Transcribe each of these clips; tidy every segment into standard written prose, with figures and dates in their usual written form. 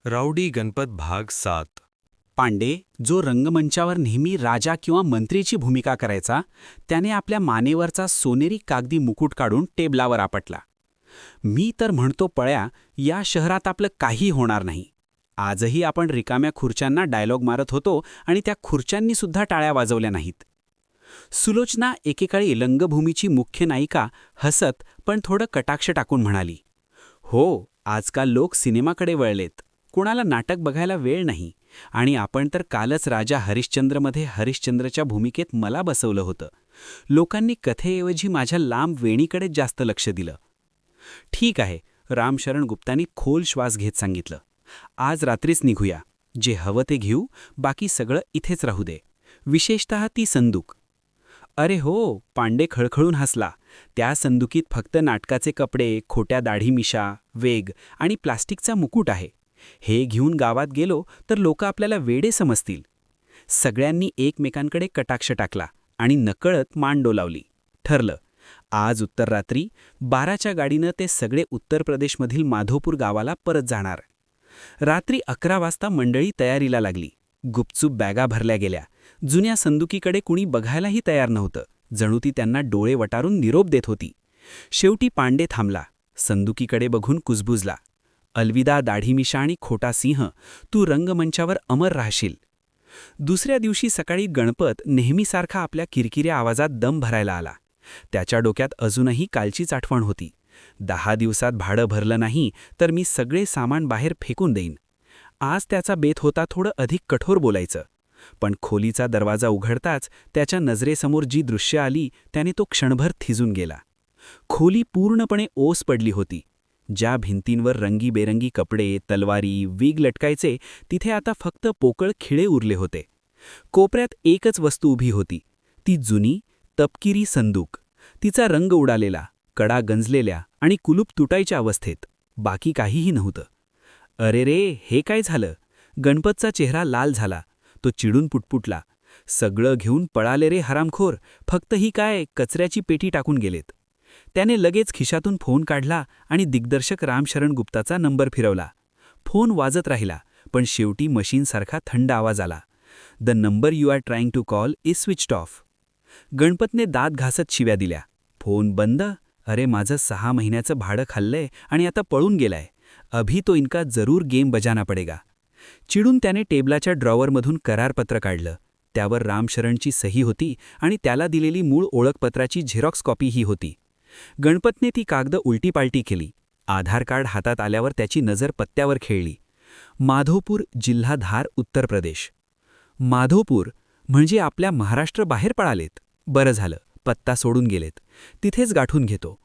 Rowdy Ganpat भाग 7. पांडे, जो रंगमंचावर नेहमी राजा किंवा मंत्रीची भूमिका करायचा, त्याने आपल्या मानेवरचा सोनेरी कागदी मुकुट काढून टेबलावर आपटला. मी तर म्हणतो पळ्या, या शहरात आपलं काही होणार नाही. आजही आपण रिकाम्या खुर्च्यांना डायलॉग मारत होतो आणि त्या खुर्च्यांनी सुद्धा टाळ्या वाजवल्या नाहीत. सुलोचना एकेकाळी रंगभूमीची मुख्य नायिका हसत पण थोडं कटाक्ष टाकून म्हणाली, हो, आजकाल लोक सिनेमाकडे वळलेत. कुणाला नाटक बघायला वेळ नाही. आणि आपण तर कालच राजा हरिश्चंद्रमध्ये हरिश्चंद्रच्या भूमिकेत मला बसवलं होतं. लोकांनी कथेऐवजी माझ्या लांब वेणीकडेच जास्त लक्ष दिलं. ठीक आहे, रामशरण गुप्तांनी खोल श्वास घेत सांगितलं. आज रात्रीच निघूया. जे हवं ते घेऊ, बाकी सगळं इथेच राहू दे. विशेषतः ती संदूक. अरे हो, पांडे खळखळून हसला. त्या संदुकीत फक्त नाटकाचे कपडे, खोट्या दाढी-मिशा, वेग आणि प्लास्टिकचा मुकुट आहे. हे घेऊन गावात गेलो तर लोक आपल्याला वेडे समजतील. सगळ्यांनी एकमेकांकडे कटाक्ष टाकला आणि नकळत मान डोलावली. ठरलं, आज उत्तर रात्री 12च्या गाडीनं ते सगळे उत्तर प्रदेशमधील माधोपूर गावाला परत जाणार. रात्री 11 वाजता मंडळी तयारीला लागली. गुपचूप बॅगा भरल्या गेल्या. जुन्या संदुकीकडे कुणी बघायलाही तयार नव्हतं. जणू ती त्यांना डोळे वटारून निरोप देत होती. शेवटी पांडे थांबला. संदुकीकडे बघून कुजबुजला. अलविदा दाढीमिशा आणि खोटा सिंह, तू रंगमंचावर अमर राहशील. दुसऱ्या दिवशी सकाळी गणपत नेहमीसारखा आपल्या किरकिऱ्या आवाजात दम भरायला आला. त्याच्या डोक्यात अजूनही कालचीच आठवण होती. 10 दिवसात भाडं भरलं नाही तर मी सगळे सामान बाहेर फेकून देईन. आज त्याचा बेत होता थोडं अधिक कठोर बोलायचं. पण खोलीचा दरवाजा उघडताच त्याच्या नजरेसमोर जी दृश्य आली त्याने तो क्षणभर थिजून गेला. खोली पूर्णपणे ओस पडली होती. ज्या भिंतींवर रंगीबेरंगी कपडे, तलवारी, वीग लटकायचे, तिथे आता फक्त पोकळ खिळे उरले होते. कोपऱ्यात एकच वस्तू उभी होती, ती जुनी, तपकिरी संदूक. तिचा रंग उडालेला, कडा गंजलेल्या आणि कुलूप तुटायच्या अवस्थेत. बाकी काहीही नव्हतं. अरे रे, हे काय झालं? गणपतचा चेहरा लाल झाला. तो चिडून पुटपुटला, सगळं घेऊन पळाले रे हरामखोर, फक्त ही काय कचऱ्याची पेटी टाकून गेलेत. त्याने लगेच खिशातून फोन काढला आणि दिग्दर्शक रामशरण गुप्ताचा नंबर फिरवला. फोन वाजत राहिला, पण शेवटी मशीनसारखा थंड आवाज आला. The number you are trying to call is switched off. गणपतने दात घासत शिव्या दिल्या. फोन बंद? अरे, माझं 6 महिन्याचं भाडं खाल्लंय आणि आता पळून गेलाय. अभी तो इनका जरूर गेम बजाना पडेगा. चिडून त्याने टेबलाच्या ड्रॉवरमधून करारपत्र काढलं. त्यावर रामशरणची सही होती आणि त्याला दिलेली मूळ ओळखपत्राची झेरॉक्स कॉपीही होती. गणपतने ती कागद उलटीपालटी केली. आधार कार्ड हातात आल्यावर त्याची नजर पत्त्यावर खेळली. माधोपूर, जिल्हा धार, उत्तर प्रदेश. माधोपूर म्हणजे आपल्या महाराष्ट्र बाहेर पळालेत. बरं झालं, पत्ता सोडून गेलेत. तिथेच गाठून घेतो.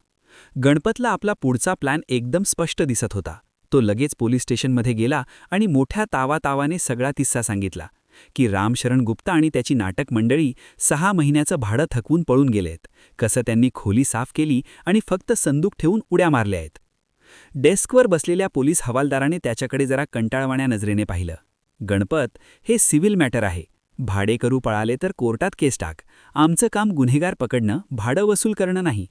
गणपतला आपला पुढचा प्लॅन एकदम स्पष्ट दिसत होता. तो लगेच पोलीस स्टेशनमध्ये गेला आणि मोठ्या तावातावाने सगळा किस्सा सांगितला की रामशरण गुप्ता आणि त्याची नाटक मंडळी 6 महिन्याचं भाडं थकवून पळून गेलेत. कसं त्यांनी खोली साफ केली आणि फक्त संदूक ठेवून उड्या मारल्या आहेत. डेस्कवर बसलेल्या पोलीस हवालदाराने त्याच्याकडे जरा कंटाळवाण्या नजरेने पाहिलं. गणपत, हे सिव्हिल मॅटर आहे. भाडेकरू पळाले तर कोर्टात केस टाक. आमचं काम गुन्हेगार पकडणं, भाडं वसूल करणं नाही.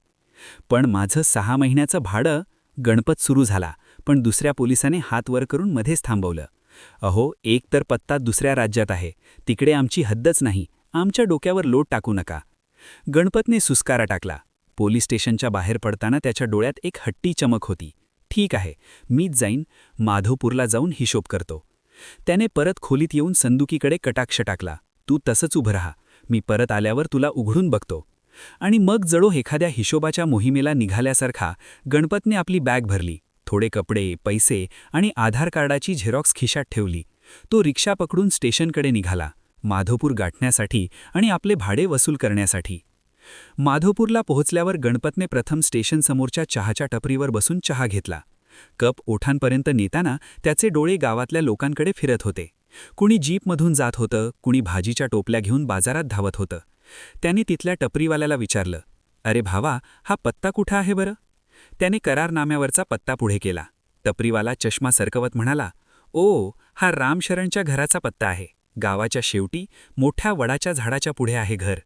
पण माझं 6 महिन्याचं भाडं. गणपत सुरू झाला, पण दुसऱ्या पोलिसाने हात वर करून मध्येच थांबवलं. अहो, एक तर पत्ता दुसऱ्या राज्यात आहे. तिकडे आमची हद्दच नाही. आमच्या डोक्यावर लोट टाकू नका. गणपतने सुस्कारा टाकला. पोलीस स्टेशनच्या बाहेर पडताना त्याच्या डोळ्यात एक हट्टी चमक होती. ठीक आहे, मीच जाईन. माधोपूरला जाऊन हिशोब करतो. त्याने परत खोलीत येऊन संदुकीकडे कटाक्ष टाकला. तू तसंच उभं राहा. मी परत आल्यावर तुला उघडून बघतो. आणि मग जणू एखाद्या हिशोबाच्या मोहिमेला निघाल्यासारखा गणपतने आपली बॅग भरली. थोडे कपडे, पैसे आणि आधार कार्डाची झेरॉक्स खिशात ठेवली. तो रिक्षा पकडून स्टेशनकडे निघाला, माधोपूर गाठण्यासाठी आणि आपले भाडे वसूल करण्यासाठी. माधोपूरला पोहोचल्यावर गणपतने प्रथम स्टेशनसमोरच्या चहाच्या टपरीवर बसून चहा घेतला. कप ओठांपर्यंत नेताना त्याचे डोळे गावातल्या लोकांकडे फिरत होते. कुणी जीपमधून जात होतं, कुणी भाजीच्या टोपल्या घेऊन बाजारात धावत होतं. त्याने तिथल्या टपरीवाल्याला विचारलं, अरे भावा, हा पत्ता कुठं आहे बरं? त्याने करारनाम्यावरचा पत्ता पुढे केला. टपरीवाला चष्मा सरकवत म्हणाला, ओ, हा रामशरणच्या घराचा पत्ता आहे. गावाच्या शेवटी मोठ्या वडाच्या झाडाच्या पुढे आहे घर.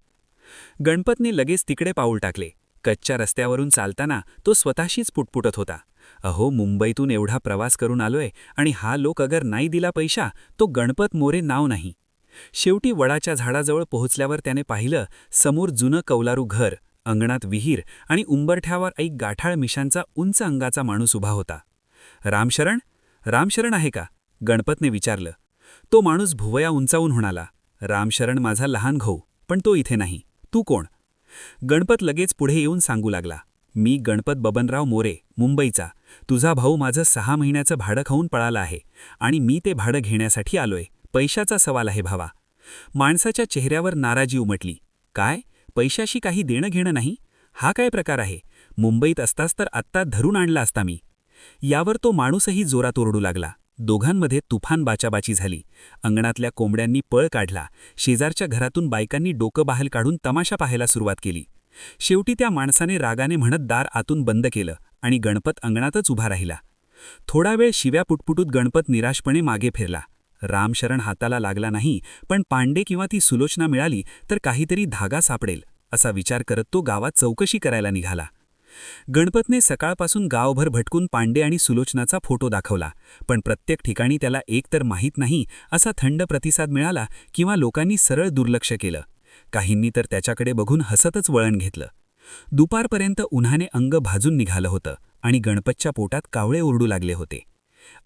गणपतने लगेच तिकडे पाऊल टाकले. कच्च्या रस्त्यावरून चालताना तो स्वतःशीच पुटपुटत होता, अहो, मुंबईतून एवढा प्रवास करून आलोय आणि हा लोक अगर नाही दिला पैसा तो गणपत मोरे नाव नाही. शेवटी वडाच्या झाडाजवळ पोहोचल्यावर त्याने पाहिलं, समोर जुनं कौलारू घर, अंगणात विहीर आणि उंबरठ्यावर एक गाठाळ मिशांचा उंच अंगाचा माणूस उभा होता. रामशरण? रामशरण आहे का? गणपतने विचारलं. तो माणूस भुवया उंचावून म्हणाला, रामशरण माझा लहान भाऊ, पण तो इथे नाही. तू कोण? गणपत लगेच पुढे येऊन सांगू लागला, मी गणपत बबनराव मोरे, मुंबईचा. तुझा भाऊ माझं 6 महिन्याचं भाडं खाऊन पळाला आहे आणि मी ते भाडं घेण्यासाठी आलोय. पैशाचा सवाल आहे भावा. माणसाच्या चेहऱ्यावर नाराजी उमटली. काय? पैशाशी काही देणं घेणं नाही? हा काय प्रकार आहे? मुंबईत असतास तर आत्ता धरून आणला असता मी. यावर तो माणूसही जोरात ओरडू लागला. दोघांमध्ये तुफान बाचाबाची झाली. अंगणातल्या कोंबड्यांनी पळ काढला. शेजारच्या घरातून बायकांनी डोकं बाहेर काढून तमाशा पाहायला सुरुवात केली. शेवटी त्या माणसाने रागाने म्हणत दार आतून बंद केलं आणि गणपत अंगणातच उभा राहिला. थोडा वेळ शिव्या पुटपुटूत गणपत निराशपणे मागे फिरला. रामशरण हाताला लागला नाही, पण पांडे किंवा ती सुलोचना मिळाली तर काहीतरी धागा सापडेल असा विचार करत तो गावात चौकशी करायला निघाला. गणपतने सकाळपासून गावभर भटकून पांडे आणि सुलोचनाचा फोटो दाखवला, पण प्रत्येक ठिकाणी त्याला एकतर माहीत नाही असा थंड प्रतिसाद मिळाला किंवा लोकांनी सरळ दुर्लक्ष केलं. काहींनी तर त्याच्याकडे बघून हसतच वळण घेतलं. दुपारपर्यंत उन्हाने अंग भाजून निघालं होतं आणि गणपतच्या पोटात कावळे ओरडू लागले होते.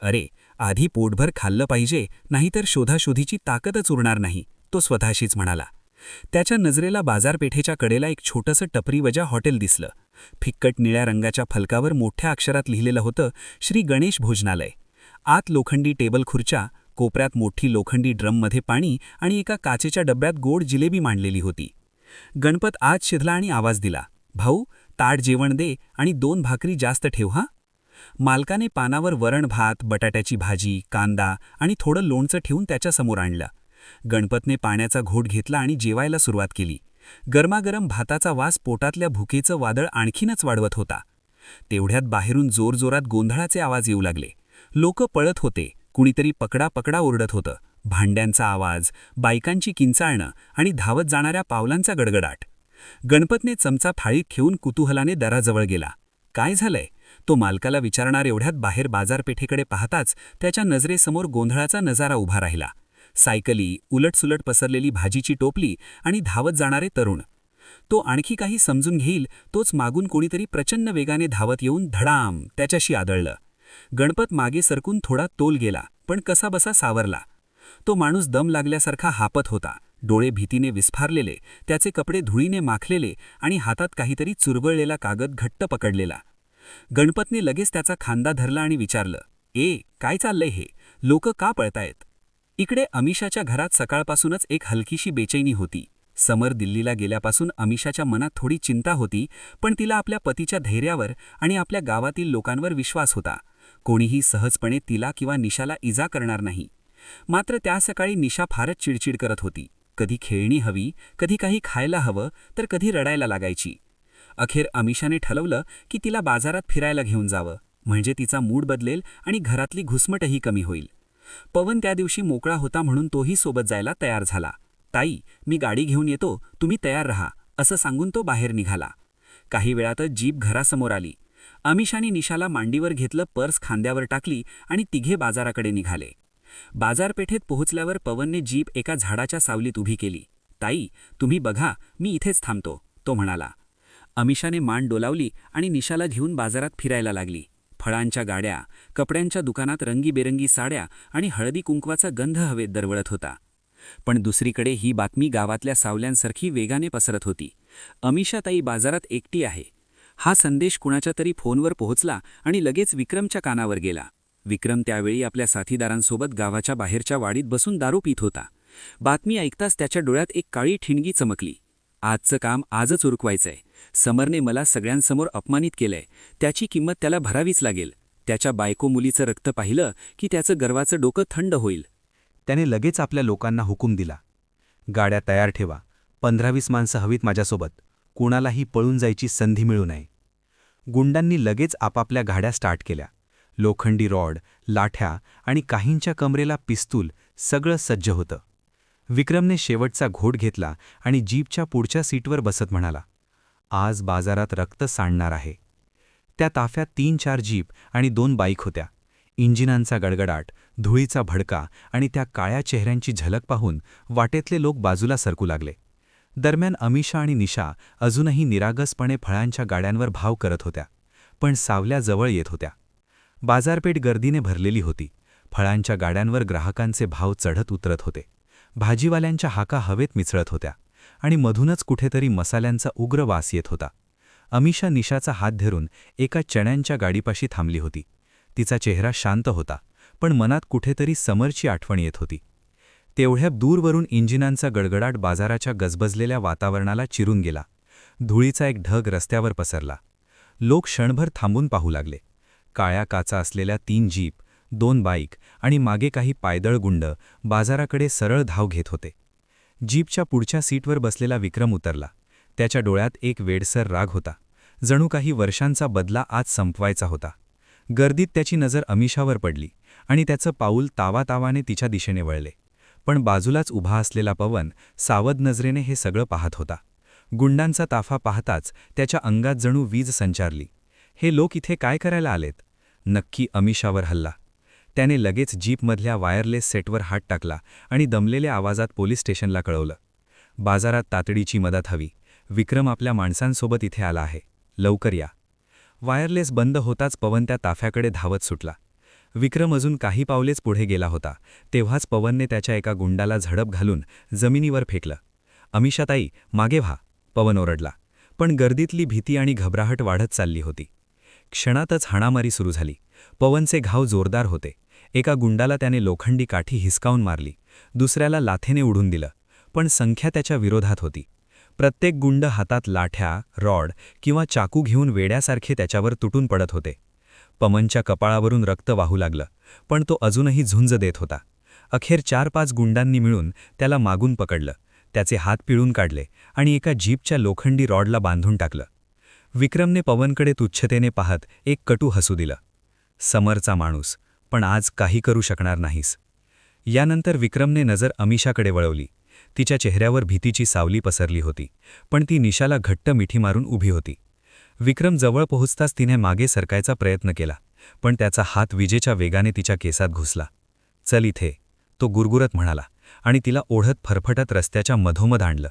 अरे, आधी पोटभर खाल्लं पाहिजे, नाहीतर शोधाशोधीची ताकदच उरणार नाही, तो स्वतःशीच म्हणाला. त्याच्या नजरेला बाजारपेठेच्या कडेला एक छोटंसं टपरीवजा हॉटेल दिसलं. फिक्कट निळ्या रंगाच्या फलकावर मोठ्या अक्षरात लिहिलेलं होतं, श्री गणेश भोजनालय. आत लोखंडी टेबल खुर्च्या, कोपऱ्यात मोठी लोखंडी ड्रममध्ये पाणी आणि एका काचेच्या डब्यात गोड जिलेबी मांडलेली होती. गणपत आत शिरला आणि आवाज दिला, भाऊ, ताट जेवण दे आणि 2 भाकरी जास्त ठेव हा. मालकाने पानावर वरण भात, बटाट्याची भाजी, कांदा आणि थोडं लोणचं ठेवून त्याच्यासमोर आणलं. गणपतने पाण्याचा घोट घेतला आणि जेवायला सुरुवात केली. गरमागरम भाताचा वास पोटातल्या भुकेचं वादळ आणखीनच वाढवत होता. तेवढ्यात बाहेरून जोरजोरात गोंधळाचे आवाज येऊ लागले. लोक पळत होते, कुणीतरी पकडा पकडा ओरडत होतं. भांड्यांचा आवाज, बायकांची किंचाळणं आणि धावत जाणाऱ्या पावलांचा गडगडाट. गणपतने चमचा थाळीत घेऊन कुतूहलाने दाराजवळ गेला. काय झालंय? तो मालकाला विचारणार एवढ्यात बाहेर बाजारपेठेकडे पाहताच त्याच्या नजरेसमोर गोंधळाचा नजारा उभा राहिला. सायकली, उलटसुलट पसरलेली भाजीची टोपली आणि धावत जाणारे तरुण. तो आणखी काही समजून घेईल तोच मागून कोणीतरी प्रचंड वेगाने धावत येऊन धडाम त्याच्याशी आदळलं. गणपत मागे सरकून थोडा तोल गेला, पण कसाबसा सावरला. तो माणूस दम लागल्यासारखा हापत होता. डोळे भीतीने विस्फारलेले, त्याचे कपडे धुळीने माखलेले आणि हातात काहीतरी चुरगळलेला कागद घट्ट पकडलेला. गणपतने लगेच त्याचा खांदा धरला आणि विचारलं, काय चाललंय हे? लोक का पळतायत? इकडे अमिषाच्या घरात सकाळपासूनच एक हलकीशी बेचैनी होती. समर दिल्लीला गेल्यापासून अमिषाच्या मनात थोडी चिंता होती, पण तिला आपल्या पतीच्या धैर्यावर आणि आपल्या गावातील लोकांवर विश्वास होता. कोणीही सहजपणे तिला किंवा निशाला इजा करणार नाही. मात्र त्या सकाळी निशा फारच चिडचिड करत होती. कधी खेळणी हवी, कधी काही खायला हवं, तर कधी रडायला लागायची. अखेर अमिषाने ठरवलं की तिला बाजारात फिरायला घेऊन जावं, म्हणजे तिचा मूड बदलेल आणि घरातली घुसमटही कमी होईल. पवन त्या दिवशी मोकळा होता म्हणून तोही सोबत जायला तयार झाला. ताई, मी गाडी घेऊन येतो, तुम्ही तयार राहा, असं सांगून तो बाहेर निघाला. काही वेळातच जीप घरासमोर आली. अमिषाने निशाला मांडीवर घेतलं, पर्स खांद्यावर टाकली आणि तिघे बाजाराकडे निघाले. बाजारपेठेत पोहोचल्यावर पवनने जीप एका झाडाच्या सावलीत उभी केली. ताई, तुम्ही बघा, मी इथेच थांबतो, तो म्हणाला. अमिषाने मान डोलावली आणि निशाला घेऊन बाजारात फिरायला लागली. फळांच्या गाड्या, कपड्यांच्या दुकानात रंगीबेरंगी साड्या आणि हळदी कुंकवाचा गंध हवेत दरवळत होता. पण दुसरीकडे ही बातमी गावातल्या सावल्यांसारखी वेगाने पसरत होती. अमिषाताई बाजारात एकटी आहे. हा संदेश कुणाच्या तरी फोनवर पोहोचला आणि लगेच विक्रमच्या कानावर गेला. विक्रम त्यावेळी आपल्या साथीदारांसोबत गावाच्या बाहेरच्या वाडीत बसून दारू पीत होता. बातमी ऐकताच त्याच्या डोळ्यात एक काळी ठिणगी चमकली. आजचं काम आजच उरकवायचंय. समरने मला सगळ्यांसमोर अपमानित केलंय, त्याची किंमत त्याला भरावीच लागेल. त्याच्या बायको मुलीचं रक्त पाहिलं की त्याचं गर्वाचं डोकं थंड होईल. त्याने लगेच आपल्या लोकांना हुकूम दिला, गाड्या तयार ठेवा, 15-20 माणसं हवीत माझ्यासोबत, कुणालाही पळून जायची संधी मिळू नये. गुंडांनी लगेच आपापल्या गाड्या स्टार्ट केल्या. लोखंडी रॉड, लाठ्या आणि काहींच्या कमरेला पिस्तूल, सगळं सज्ज होतं. विक्रमने शेवटचा घोट घेतला आणि जीपच्या पुढच्या सीटवर बसत म्हणाला, आज बाजारात रक्त सांडणार आहे. त्या ताफ्यात 3-4 जीप आणि 2 बाईक होत्या. इंजिनांचा गडगडाट, धुळीचा भडका आणि त्या काळ्या चेहऱ्यांची झलक पाहून वाटेतले लोक बाजूला सरकू लागले. दरम्यान अमिषा आणि निशा अजूनही निरागसपणे फळांच्या गाड्यांवर भाव करत होत्या, पण सावल्या जवळ येत होत्या. बाजारपेठ गर्दीने भरलेली होती. फळांच्या गाड्यांवर ग्राहकांचे भाव चढत उतरत होते. भाजीवाल्यांच्या हाका हवेत मिसळत होत्या आणि मधूनच कुठेतरी मसाल्यांचा उग्र वास येत होता. अमिषा निशाचा हात धरून एका चण्यांच्या गाडीपाशी थांबली होती. तिचा चेहरा शांत होता, पण मनात कुठेतरी समरची आठवण येत होती. तेवढ्या दूरवरून इंजिनांचा गडगडाट बाजाराच्या गजबजलेल्या वातावरणाला चिरून गेला. धुळीचा एक ढग रस्त्यावर पसरला. लोक क्षणभर थांबून पाहू लागले. काळ्या काचा असलेल्या 3 जीप, 2 बाईक आणि मागे काही पायदळ गुंड बाजाराकडे सरळ धाव घेत होते. जीपच्या पुढच्या सीटवर बसलेला विक्रम उतरला. त्याच्या डोळ्यात एक वेडसर राग होता. जणू काही वर्षांचा बदला आज संपवायचा होता. गर्दीत त्याची नजर अमिषावर पडली आणि त्याचं पाऊल तावातावाने तिच्या दिशेने वळले. पण बाजूलाच उभा असलेला पवन सावध नजरेने हे सगळं पाहत होता. गुंडांचा ताफा पाहताच त्याच्या अंगात जणू वीज संचारली. हे लोक इथे काय करायला आलेत? नक्की अमिषावर हल्ला. त्याने लगेच जीपमधल्या वायरलेस सेटवर हात टाकला आणि दमलेल्या आवाजात पोलीस स्टेशनला कळवलं. बाजारात तातडीची मदत हवी. विक्रम आपल्या माणसांसोबत इथे आला आहे. लवकर या. वायरलेस बंद होताच पवन त्या ताफ्याकडे धावत सुटला. विक्रम अजून काही पावलेच पुढे गेला होता, तेव्हाच पवनने त्याच्या एका गुंडाला झडप घालून जमिनीवर फेकलं. अमिषाताई, मागे व्हा, पवन ओरडला. पण गर्दीतली भीती आणि घबराहट वाढत चालली होती. क्षणातच हाणामारी सुरू झाली. पवनचे घाव जोरदार होते. एका गुंडाला त्याने लोखंडी काठी हिसकावून मारली, दुसऱ्याला लाथेने उडून दिलं. पण संख्या त्याच्या विरोधात होती. प्रत्येक गुंड हातात लाठ्या, रॉड किंवा चाकू घेऊन वेड्यासारखे त्याच्यावर तुटून पडत होते. पवनच्या कपाळावरून रक्त वाहू लागलं, पण तो अजूनही झुंज देत होता. अखेर 4-5 गुंडांनी मिळून त्याला मागून पकडलं, त्याचे हात पिळून काढले आणि एका जीपच्या लोखंडी रॉडला बांधून टाकलं. विक्रमने पवनकडे तुच्छतेने पाहत एक कटू हसू दिलं. समरचा माणूस, पण आज काही करू शकणार नाहीस. यानंतर विक्रमने नजर अमिषाकडे वळवली. तिच्या चेहऱ्यावर भीतीची सावली पसरली होती, पण ती निशाला घट्ट मिठी मारून उभी होती. विक्रम जवळ पोहोचताच तिने मागे सरकायचा प्रयत्न केला, पण त्याचा हात विजेच्या वेगाने तिच्या केसात घुसला. चल इथे, तो गुरगुरत म्हणाला आणि तिला ओढत फरफटत रस्त्याच्या मधोमध आणलं.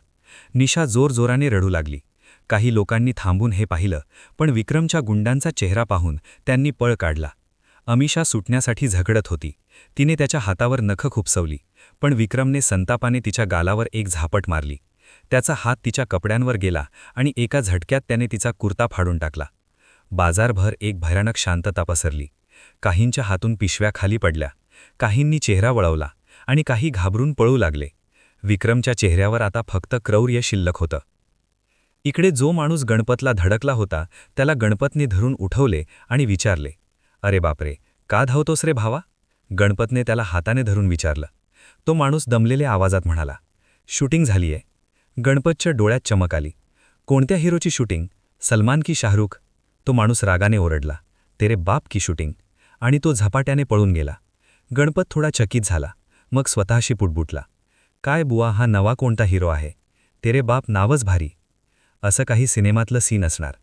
निशा जोरजोराने रडू लागली. काही लोकांनी थांबून हे पाहिलं, पण विक्रमच्या गुंडांचा चेहरा पाहून त्यांनी पळ काढला. अमिषा सुटण्यासाठी झगडत होती. तिने त्याच्या हातावर नखं खुपसवली, पण विक्रमने संतापाने तिच्या गालावर एक झापट मारली. त्याचा हात तिच्या कपड्यांवर गेला आणि एका झटक्यात त्याने तिचा कुर्ता फाडून टाकला. बाजारभर एक भयानक शांतता पसरली. काहींच्या हातून पिशव्या खाली पडल्या, काहींनी चेहरा वळवला आणि काही घाबरून पळू लागले. विक्रमच्या चेहऱ्यावर आता फक्त क्रौर्य शिल्लक होतं. इकडे जो माणूस गणपतला धडकला होता त्याला गणपतने धरून उठवले आणि विचारले, अरे बापरे, का धावतोस रे भावा? गणपतने त्याला हाताने धरून विचारलं. तो माणूस दमलेल्या आवाजात म्हणाला, शूटिंग झालीये. गणपतच्या डोळ्यात चमक आली. कोणत्या हिरोची शूटिंग? सलमान की शाहरुख? तो माणूस रागाने ओरडला, तेरे बाप की शूटिंग. आणि तो झपाट्याने पळून गेला. गणपत थोडा चकित झाला, मग स्वतःशी पुटपुटला, काय बुवा, हा नवा कोणता हिरो आहे? तेरे बाप नावच भारी. असं काही सिनेमातलं सीन असणार.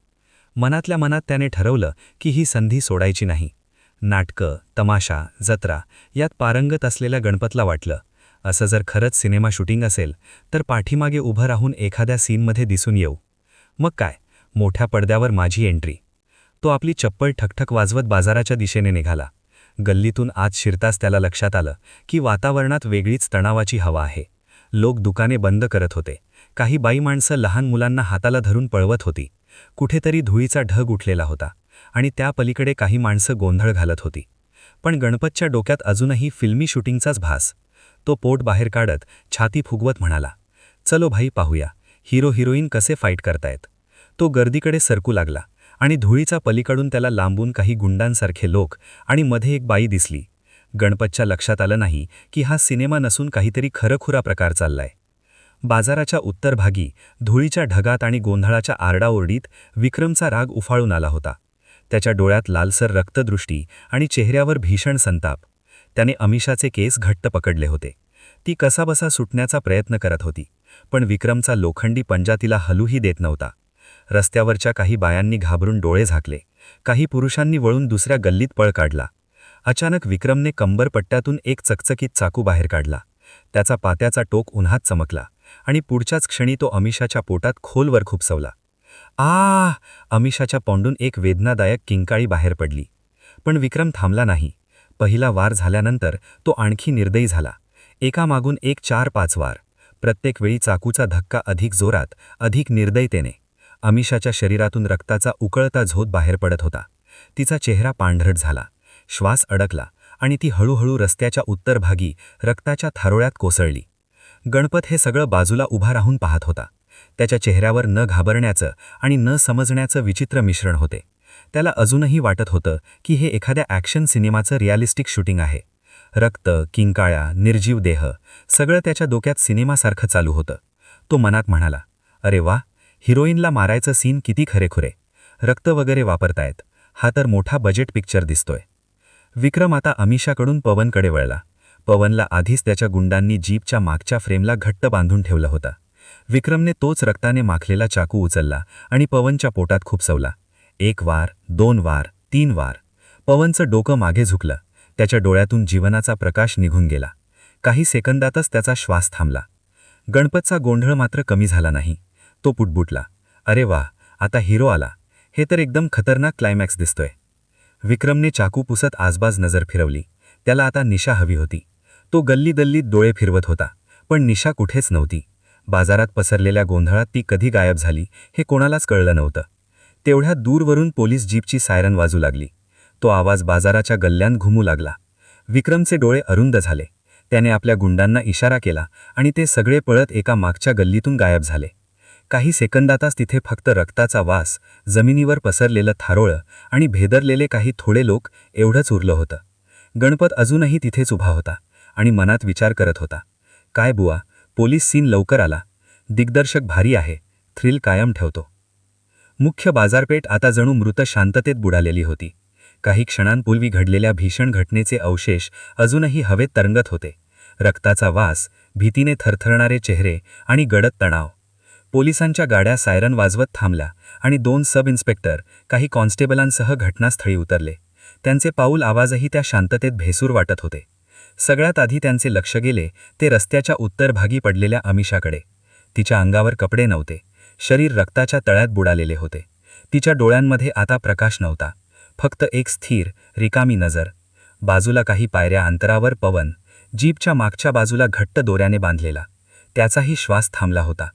मनातल्या मनात त्याने ठरवलं की ही संधी सोडायची नाही. नाटकं, तमाशा, जत्रा यात पारंगत असलेल्या गणपतला वाटलं, असं जर खरंच सिनेमा शूटिंग असेल तर पाठीमागे उभं राहून एखाद्या सीनमध्ये दिसून येऊ. मग काय, मोठ्या पडद्यावर माझी एंट्री. तो आपली चप्पल ठकठक वाजवत बाजाराच्या दिशेने निघाला. गल्लीतून आत शिरताच त्याला लक्षात आलं की वातावरणात वेगळीच तणावाची हवा आहे. लोक दुकाने बंद करत होते. काही बाई माणसं लहान मुलांना हाताला धरून पळवत होती. कुठेतरी धुळीचा ढग उठलेला होता आणि त्या पलीकडे काही माणसं गोंधळ घालत होती. पण गणपतच्या डोक्यात अजूनही फिल्मी शूटिंगचाच भास. तो पोट बाहेर काढत छाती फुगवत म्हणाला, चलो भाई, पाहूया हिरो हिरोईन कसे फाईट करतायत. तो गर्दीकडे सरकू लागला आणि धुळीचा पलीकडून त्याला लांबून काही गुंडांसारखे लोक आणि मध्ये एक बाई दिसली. गणपतच्या लक्षात आलं नाही की हा सिनेमा नसून काहीतरी खरंखुरा प्रकार चाललाय. बाजाराच्या उत्तर भागी धुळीच्या ढगात आणि गोंधळाच्या आरडाओरडीत विक्रमचा राग उफाळून आला होता. त्याच्या डोळ्यात लालसर रक्तदृष्टी आणि चेहऱ्यावर भीषण संताप. त्याने अमिषाचे केस घट्ट पकडले होते. ती कसाबसा सुटण्याचा प्रयत्न करत होती, पण विक्रमचा लोखंडी पंजा तिला हलूही देत नव्हता. रस्त्यावरच्या काही बायांनी घाबरून डोळे झाकले, काही पुरुषांनी वळून दुसऱ्या गल्लीत पळ काढला. अचानक विक्रमने कंबरपट्ट्यातून एक चकचकीत चाकू बाहेर काढला. त्याचा पात्याचा टोक उन्हात चमकला आणि पुढच्याच क्षणी तो अमिषाच्या पोटात खोलवर खुपसवला. आ! अमिषाच्या तोंडून एक वेदनादायक किंकाळी बाहेर पडली. पण विक्रम थांबला नाही. पहिला वार झाल्यानंतर तो आणखी निर्दयी झाला. एकामागून एक 4-5 वार. प्रत्येक वेळी चाकूचा धक्का अधिक जोरात, अधिक निर्दयतेने. अमिषाच्या शरीरातून रक्ताचा उकळता झोत बाहेर पडत होता. तिचा चेहरा पांढरट झाला, श्वास अडकला आणि ती हळूहळू रस्त्याच्या उत्तरभागी रक्ताच्या थारोळ्यात कोसळली. गणपत हे सगळं बाजूला उभा राहून पाहत होता. त्याच्या चेहऱ्यावर न घाबरण्याचं आणि न समजण्याचं विचित्र मिश्रण होते. त्याला अजूनही वाटत होतं की हे एखाद्या ॲक्शन सिनेमाचं रिअलिस्टिक शूटिंग आहे. रक्त, किंकाळ्या, निर्जीव देह सगळं त्याच्या डोक्यात सिनेमासारखं चालू होतं. तो मनात म्हणाला, अरे वा, हिरोईनला मारायचं सीन किती खरेखुरे. रक्त वगैरे वापरतायत. हा तर मोठा बजेट पिक्चर दिसतोय. विक्रम आता अमिषाकडून पवनकडे वळला. पवनला आधीच त्याच्या गुंडांनी जीपच्या मागच्या फ्रेमला घट्ट बांधून ठेवलं होतं. विक्रमने तोच रक्ताने माखलेला चाकू उचलला आणि पवनच्या पोटात खुपसवला. 1 वार, 2 वार, 3 वार. पवनचं डोकं मागे झुकलं. त्याच्या डोळ्यातून जीवनाचा प्रकाश निघून गेला. काही सेकंदातच त्याचा श्वास थांबला. गणपतचा गोंधळ मात्र कमी झाला नाही. तो पुटपुटला, अरे वा, आता हिरो आला. हे तर एकदम खतरनाक क्लायमॅक्स दिसतोय. विक्रमने चाकू पुसत आसपास नजर फिरवली. त्याला आता निशा हवी होती. तो गल्लीगल्लीत डोळे फिरवत होता, पण निशा कुठेच नव्हती. बाजारात पसरलेल्या गोंधळात ती कधी गायब झाली हे कोणालाच कळलं नव्हतं. तेवढ्यात दूरवरून पोलीस जीपची सायरन वाजू लागली. तो आवाज बाजाराच्या गल्ल्यांत घुमू लागला. विक्रमचे डोळे अरुंद झाले. त्याने आपल्या गुंडांना इशारा केला आणि ते सगळे पळत एका मागच्या गल्लीतून गायब झाले. काही सेकंदातच तिथे फक्त रक्ताचा वास, जमिनीवर पसरलेलं थारोळं आणि भेदरलेले काही थोडे लोक एवढंच उरलं होतं. गणपत अजूनही तिथेच उभा होता आणि मनात विचार करत होता, काय बुवा, पोलीस सीन लवकर आला. दिग्दर्शक भारी आहे. थ्रिल कायम ठेवतो. मुख्य बाजारपेठ आता जणू मृत शांततेत बुडालेली होती. काही क्षणांपूर्वी घडलेल्या भीषण घटनेचे अवशेष अजूनही हवेत तरंगत होते. रक्ताचा वास, भीतीने थरथरणारे चेहरे आणि गडद तणाव. पोलिसांच्या गाड्या सायरन वाजवत थांबल्या आणि 2 सब इन्स्पेक्टर, काही कॉन्स्टेबलांसह घटनास्थळी उतरले. त्यांचे पाऊल आवाजही त्या शांततेत भेसूर वाटत होते. सगळ्यात आधी त्यांचे लक्ष गेले ते रस्त्याच्या उत्तरभागी पडलेल्या अमिषाकडे. तिच्या अंगावर कपडे नव्हते. शरीर रक्ताच्या तळ्यात बुडालेले होते. तिच्या डोळ्यांमध्ये आता प्रकाश नव्हता, फक्त एक स्थिर, रिकामी नजर. बाजूला काही पायऱ्या अंतरावर पवन, जीपच्या मागच्या बाजूला घट्ट दोऱ्याने बांधलेला. त्याचाही श्वास थांबला होता.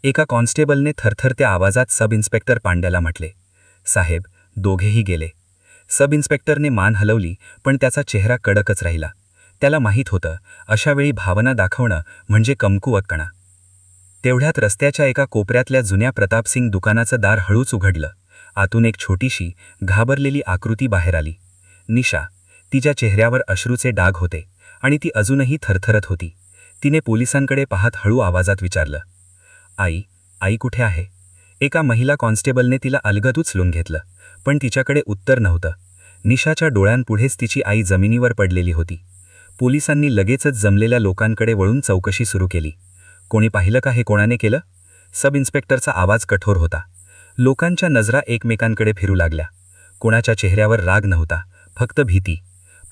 एका कॉन्स्टेबलने थरथरत्या आवाजात सब इन्स्पेक्टर पांड्याला म्हटले, साहेब, दोघेही गेले. सब इन्स्पेक्टरने मान हलवली, पण त्याचा चेहरा कडकच राहिला. त्याला माहीत होतं, अशावेळी भावना दाखवणं म्हणजे कमकुवतपणा. तेवढ्यात रस्त्याच्या एका कोपऱ्यातल्या जुन्या प्रतापसिंग दुकानाचं दार हळूच उघडलं. आतून एक छोटीशी, घाबरलेली आकृती बाहेर आली. निशा. तिच्या चेहऱ्यावर अश्रूचे डाग होते आणि ती अजूनही थरथरत होती. तिने पोलिसांकडे पाहत हळू आवाजात विचारलं, आई, आई कुठे आहे? एका महिला कॉन्स्टेबलने तिला अलगद उचलून घेतलं, पण तिच्याकडे उत्तर नव्हतं. निशाच्या डोळ्यांपुढेच तिची आई जमिनीवर पडलेली होती. पोलिसांनी लगेचच जमलेल्या लोकांकडे वळून चौकशी सुरू केली. कोणी पाहिलं का हे कोणाने केलं? सब इन्स्पेक्टरचा आवाज कठोर होता. लोकांच्या नजरा एकमेकांकडे फिरू लागल्या. कोणाच्या चेहऱ्यावर राग नव्हता, फक्त भीती.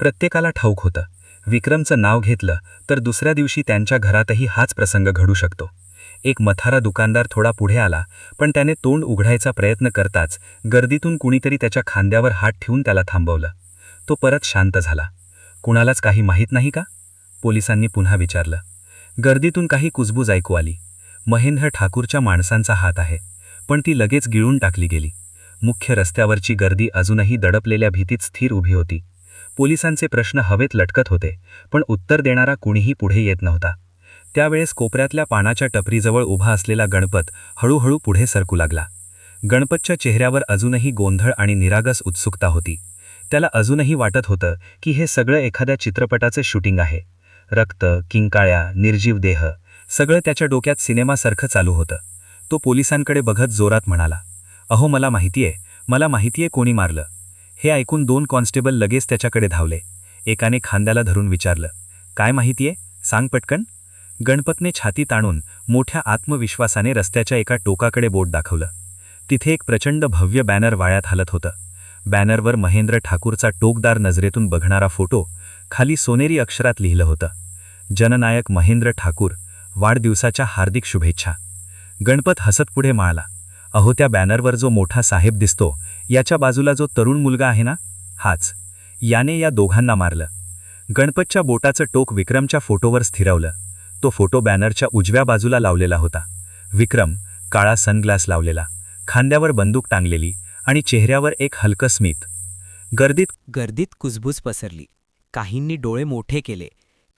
प्रत्येकाला ठाऊक होतं, विक्रमचं नाव घेतलं तर दुसऱ्या दिवशी त्यांच्या घरातही हाच प्रसंग घडू शकतो. एक मथारा दुकानदार थोडा पुढे आला, पण त्याने तोंड उघडायचा प्रयत्न करताच गर्दीतून कुणीतरी त्याच्या खांद्यावर हात ठेवून त्याला थांबवलं. तो परत शांत झाला. कुणालाच काही माहीत नाही का? पोलिसांनी पुन्हा विचारलं. गर्दीतून काही कुजबूज ऐकू आली. महेंद्र ठाकूरच्या माणसांचा हात आहे, पण ती लगेच गिळून टाकली गेली. मुख्य रस्त्यावरची गर्दी अजूनही दडपलेल्या भीतीत स्थिर उभी होती. पोलिसांचे प्रश्न हवेत लटकत होते, पण उत्तर देणारा कुणीही पुढे येत नव्हता. त्यावेळेस कोपऱ्यातल्या पानाच्या टपरीजवळ उभा असलेला गणपत हळूहळू पुढे सरकू लागला. गणपतच्या चेहऱ्यावर अजूनही गोंधळ आणि निरागस उत्सुकता होती. त्याला अजूनही वाटत होतं की हे सगळं एखाद्या चित्रपटाचं शूटिंग आहे. रक्त, किंकाळ्या, निर्जीव देह सगळं त्याच्या डोक्यात सिनेमासारखं चालू होतं. तो पोलिसांकडे बघत जोरात म्हणाला, अहो, मला माहितीये कोणी मारलं. हे ऐकून 2 कॉन्स्टेबल लगेच त्याच्याकडे धावले. एकाने खांद्याला धरून विचारलं, काय माहितीये? सांग पटकन. गणपतने छाती ताणून मोठ्या आत्मविश्वासाने रस्त्याच्या एका टोकाकडे बोट दाखवलं. तिथे एक प्रचंड भव्य बॅनर वाळ्यात हलत होतं. बॅनरवर महेंद्र ठाकूरचा टोकदार नजरेतून बघणारा फोटो, खाली सोनेरी अक्षरात लिहिलं होतं, जननायक महेंद्र ठाकूर, वाढदिवसाच्या हार्दिक शुभेच्छा. गणपत हसत पुढे म्हणाला, अहो त्या बॅनरवर जो मोठा साहेब दिसतो, याच्या बाजूला जो तरुण मुलगा आहे ना, हाच. याने या दोघांना मारलं. गणपतच्या बोटाचं टोक विक्रमच्या फोटोवर स्थिरवलं. तो फोटो बॅनरच्या उजव्या बाजूला लावलेला होता. विक्रम, काळा सनग्लास लावलेला, खांद्यावर बंदूक टांगलेली आणि चेहऱ्यावर एक हलकं स्मित. गर्दीत कुजबूज पसरली. काहींनी डोळे मोठे केले,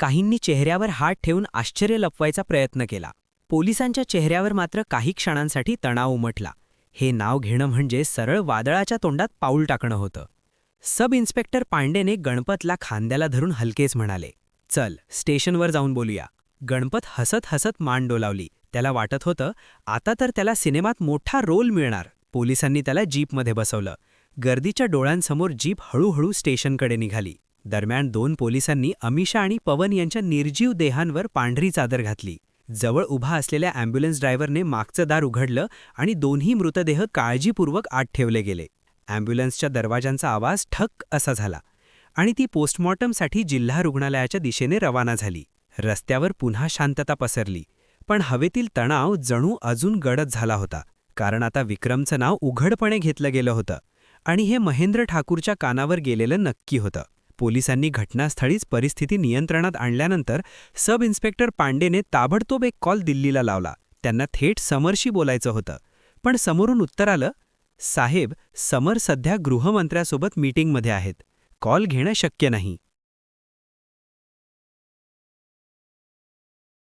काहींनी चेहऱ्यावर हात ठेवून आश्चर्य लपवायचा प्रयत्न केला. पोलिसांच्या चेहऱ्यावर मात्र काही क्षणांसाठी तणाव उमटला. हे नाव घेणं म्हणजे सरळ वादळाच्या तोंडात पाऊल टाकणं होतं. सब इन्स्पेक्टर पांडेने गणपतला खांद्याला धरून हलकेच म्हणाले, चल स्टेशनवर जाऊन बोलूया. गणपत हसत हसत मान डोलावली. त्याला वाटत होतं आता तर त्याला सिनेमात मोठा रोल मिळणार. पोलिसांनी त्याला जीपमध्ये बसवलं. गर्दीच्या डोळ्यांसमोर जीप हळूहळू स्टेशनकडे निघाली. दरम्यान 2 पोलिसांनी अमिषा आणि पवन यांच्या निर्जीव देहांवर पांढरी चादर घातली. जवळ उभा असलेल्या ॲम्ब्युलन्स ड्रायव्हरने मागचं दार उघडलं आणि दोन्ही मृतदेह काळजीपूर्वक आत ठेवले गेले. ॲम्ब्युलन्सच्या दरवाजांचा आवाज ठक असा झाला आणि ती पोस्टमॉर्टमसाठी जिल्हा रुग्णालयाच्या दिशेने रवाना झाली. रस्त्यावर पुन्हा शांतता पसरली, पण हवेतील तणाव जणू अजून गडद झाला होता. कारण आता विक्रमचं नाव उघडपणे घेतलं गेलं होतं आणि हे महेंद्र ठाकूरच्या कानावर गेलेलं नक्की होतं. पोलिसांनी घटनास्थळीच परिस्थिती नियंत्रणात आणल्यानंतर सब इन्स्पेक्टर पांडेने ताबडतोब एक कॉल दिल्लीला लावला. त्यांना थेट समरशी बोलायचं होतं. पण समोरून उत्तर आलं, साहेब, समर सध्या गृहमंत्र्यासोबत मीटिंगमध्ये आहेत. कॉल घेणं शक्य नाही.